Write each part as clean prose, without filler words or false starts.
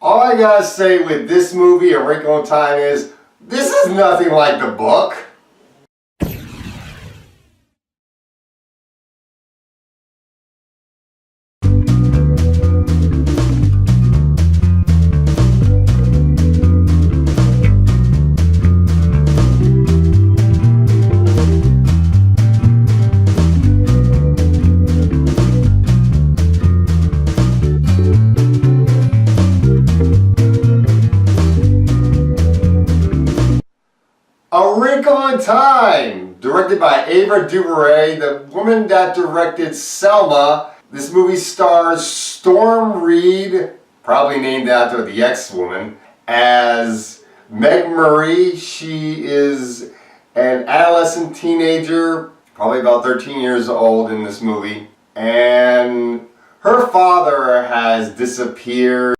All I gotta say with this movie, A Wrinkle in Time, is this is nothing like the book. A Wrinkle in Time, directed by Ava DuVernay, the woman that directed Selma. This movie stars Storm Reed, probably named after the ex-woman, as Meg Murray. She is an adolescent teenager, probably about 13 years old in this movie, and her father has disappeared.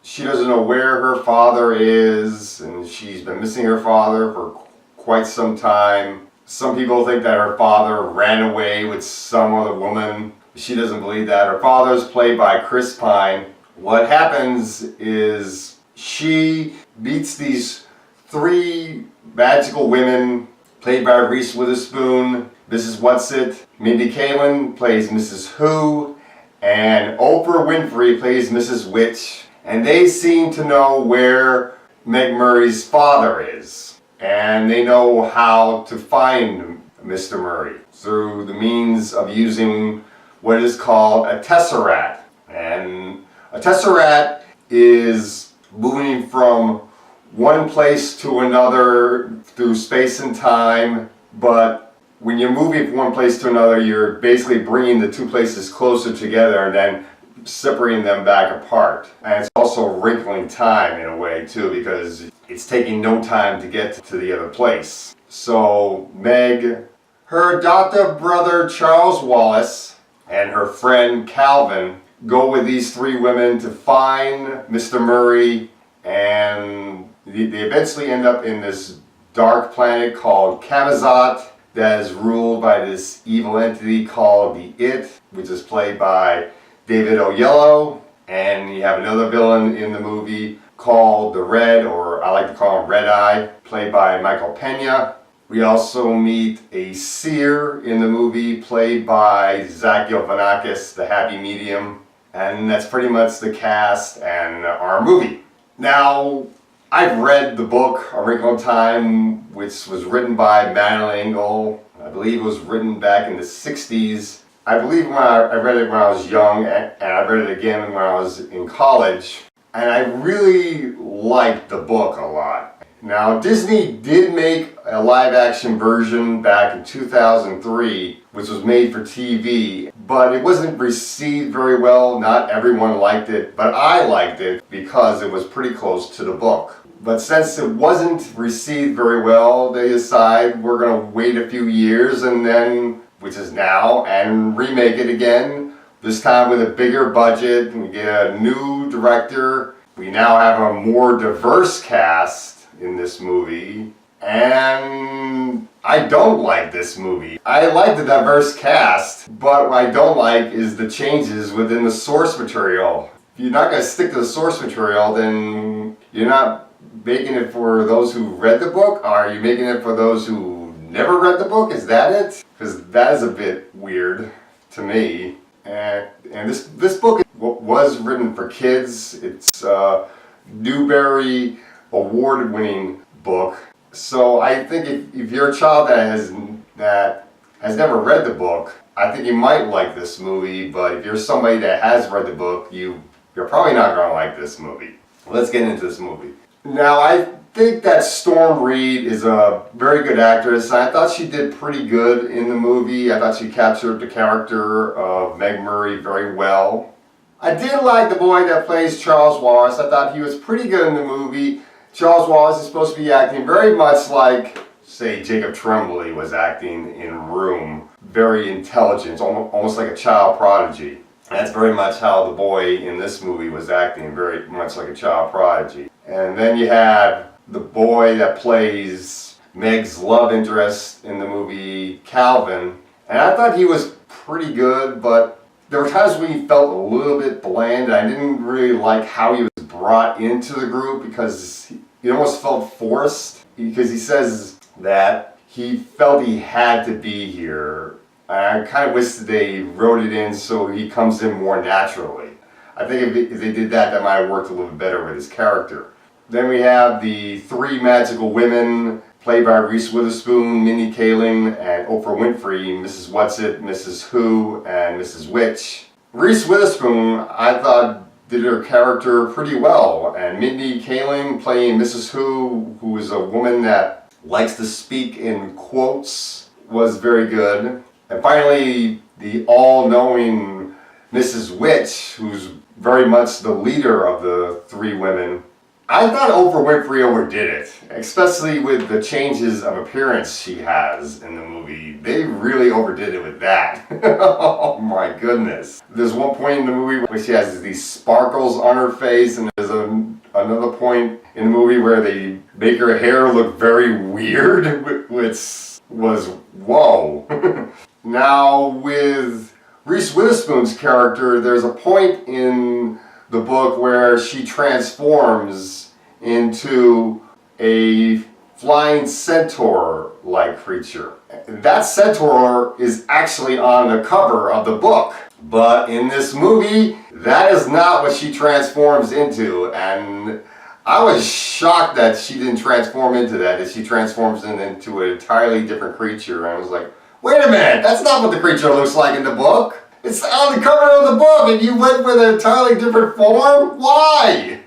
She doesn't know where her father is, and she's been missing her father for quite some time. Some people think that her father ran away with some other woman. She doesn't believe that. Her father's played by Chris Pine. What happens is she meets these three magical women played by Reese Witherspoon, Mrs. Whatsit, Mindy Kaling plays Mrs. Who, and Oprah Winfrey plays Mrs. Which. And they seem to know where Meg Murray's father is. And they know how to find Mr. Murray through the means of using what is called a tesseract. And a tesseract is moving from one place to another through space and time, but when you're moving from one place to another, you're basically bringing the two places closer together and then separating them back apart. And it's also wrinkling time in a way too, because it's taking no time to get to the other place. So Meg, her adoptive brother Charles Wallace, and her friend Calvin go with these three women to find Mr. Murray, and they eventually end up in this dark planet called Camazot that is ruled by this evil entity called the It, which is played by David Oyelowo. And you have another villain in the movie called the Red, or I like to call him Red Eye, played by Michael Pena. We also meet a seer in the movie played by Zach Galifianakis, the Happy Medium. And that's pretty much the cast and our movie. Now, I've read the book, A Wrinkle in Time, which was written by Madeleine L'Engle. I believe it was written back in the 60s. I believe when I read it when I was young, and I read it again when I was in college. And I really liked the book a lot. Now, Disney did make a live-action version back in 2003, which was made for TV, but it wasn't received very well. Not everyone liked it, but I liked it because it was pretty close to the book. But since it wasn't received very well, they decided we're going to wait a few years and then, which is now, and remake it again. This time with a bigger budget, we get a new director. We now have a more diverse cast in this movie. And I don't like this movie. I like the diverse cast, but what I don't like is the changes within the source material. If you're not going to stick to the source material, then you're not making it for those who read the book? Or are you making it for those who never read the book? Is that it? Because that is a bit weird to me. And this book was written for kids. It's a Newbery Award-winning book. So I think if you're a child that has never read the book, I think you might like this movie. But if you're somebody that has read the book, you're probably not going to like this movie. Let's get into this movie. Now, I think that Storm Reed is a very good actress. I thought she did pretty good in the movie. I thought she captured the character of Meg Murray very well. I did like the boy that plays Charles Wallace. I thought he was pretty good in the movie. Charles Wallace is supposed to be acting very much like, say, Jacob Tremblay was acting in Room. Very intelligent, almost like a child prodigy. And that's very much how the boy in this movie was acting, very much like a child prodigy. And then you have the boy that plays Meg's love interest in the movie, Calvin. And I thought he was pretty good, but there were times when he felt a little bit bland. I didn't really like how he was brought into the group because he almost felt forced, because he says that he felt he had to be here. I kind of wish that they wrote it in so he comes in more naturally. I think if they did that, that might have worked a little bit better with his character. Then we have the three magical women, played by Reese Witherspoon, Mindy Kaling, and Oprah Winfrey, Mrs. Whatsit, Mrs. Who, and Mrs. Which. Reese Witherspoon, I thought, did her character pretty well, and Mindy Kaling playing Mrs. Who is a woman that likes to speak in quotes, was very good. And finally, the all-knowing Mrs. Which, who's very much the leader of the three women. I thought Oprah Winfrey overdid it, especially with the changes of appearance she has in the movie. They really overdid it with that. Oh my goodness. There's one point in the movie where she has these sparkles on her face, and there's another point in the movie where they make her hair look very weird, which was whoa. Now with Reese Witherspoon's character, there's a point in the book where she transforms into a flying centaur-like creature. That centaur is actually on the cover of the book, but in this movie, that is not what she transforms into, and I was shocked that she didn't transform into that she transforms into an entirely different creature, and I was like, wait a minute, that's not what the creature looks like in the book. It's on the cover of the book and you went with an entirely different form? Why?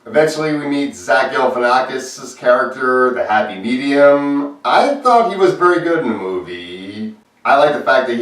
Eventually we meet Zach Galifianakis' character, the happy medium. I thought he was very good in the movie. I like the fact that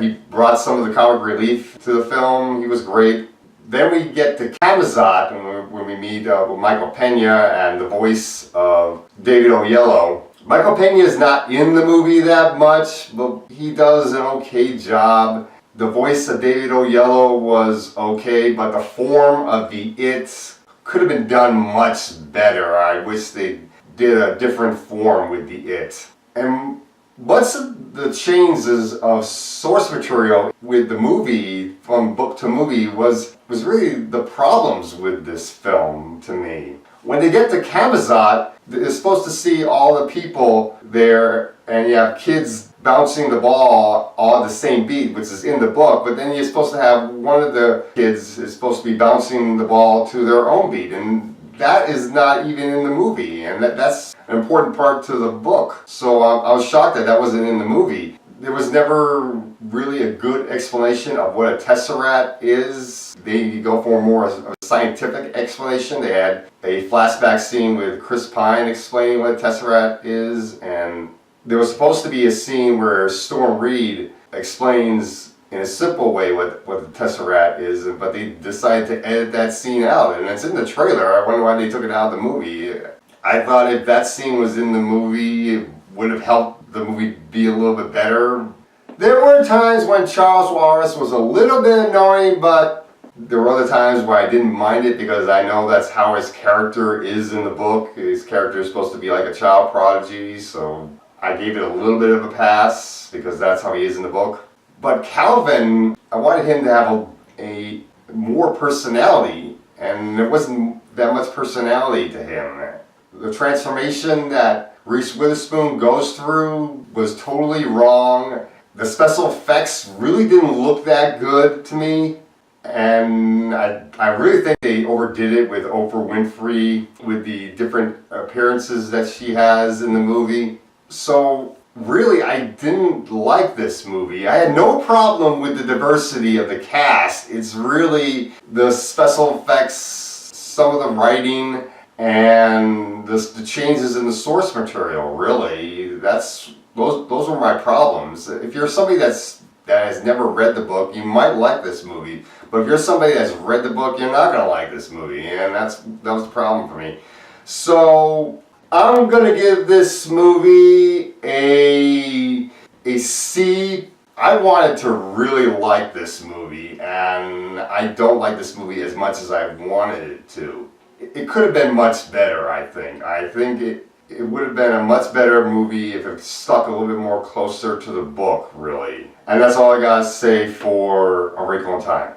he brought some of the comic relief to the film. He was great. Then we get to Camazot when we meet with Michael Pena and the voice of David Oyelowo. Michael Pena is not in the movie that much, but he does an okay job. The voice of David Oyelowo was okay, but the form of the It could have been done much better. I wish they did a different form with the It. And what's the changes of source material with the movie, from book to movie, was really the problems with this film to me. When they get to Camazot, they're supposed to see all the people there, and you have kids bouncing the ball on the same beat, which is in the book, but then you're supposed to have one of the kids is supposed to be bouncing the ball to their own beat, and that is not even in the movie, and that's an important part to the book. So I was shocked that wasn't in the movie. There was never really a good explanation of what a tesseract is. They go for more of a scientific explanation. They had a flashback scene with Chris Pine explaining what a tesseract is, and there was supposed to be a scene where Storm Reed explains in a simple way what the tesseract is, but they decided to edit that scene out, and it's in the trailer. I wonder why they took it out of the movie. I thought if that scene was in the movie, it would have helped the movie be a little bit better. There were times when Charles Wallace was a little bit annoying, but there were other times where I didn't mind it because I know that's how his character is in the book. His character is supposed to be like a child prodigy, so I gave it a little bit of a pass because that's how he is in the book. But Calvin, I wanted him to have a more personality, and there wasn't that much personality to him. The transformation that Reese Witherspoon goes through was totally wrong. The special effects really didn't look that good to me, and I really think they overdid it with Oprah Winfrey, with the different appearances that she has in the movie. So really, I didn't like this movie. I had no problem with the diversity of the cast. It's really the special effects, some of the writing, and the changes in the source material. Really, those were my problems. If you're somebody that has never read the book, you might like this movie. But if you're somebody that's read the book, you're not going to like this movie, and that was the problem for me. So I'm going to give this movie a C. I wanted to really like this movie, and I don't like this movie as much as I wanted it to. It could have been much better, I think. I think it would have been a much better movie if it stuck a little bit more closer to the book, really. And that's all I gotta say for A Wrinkle in Time.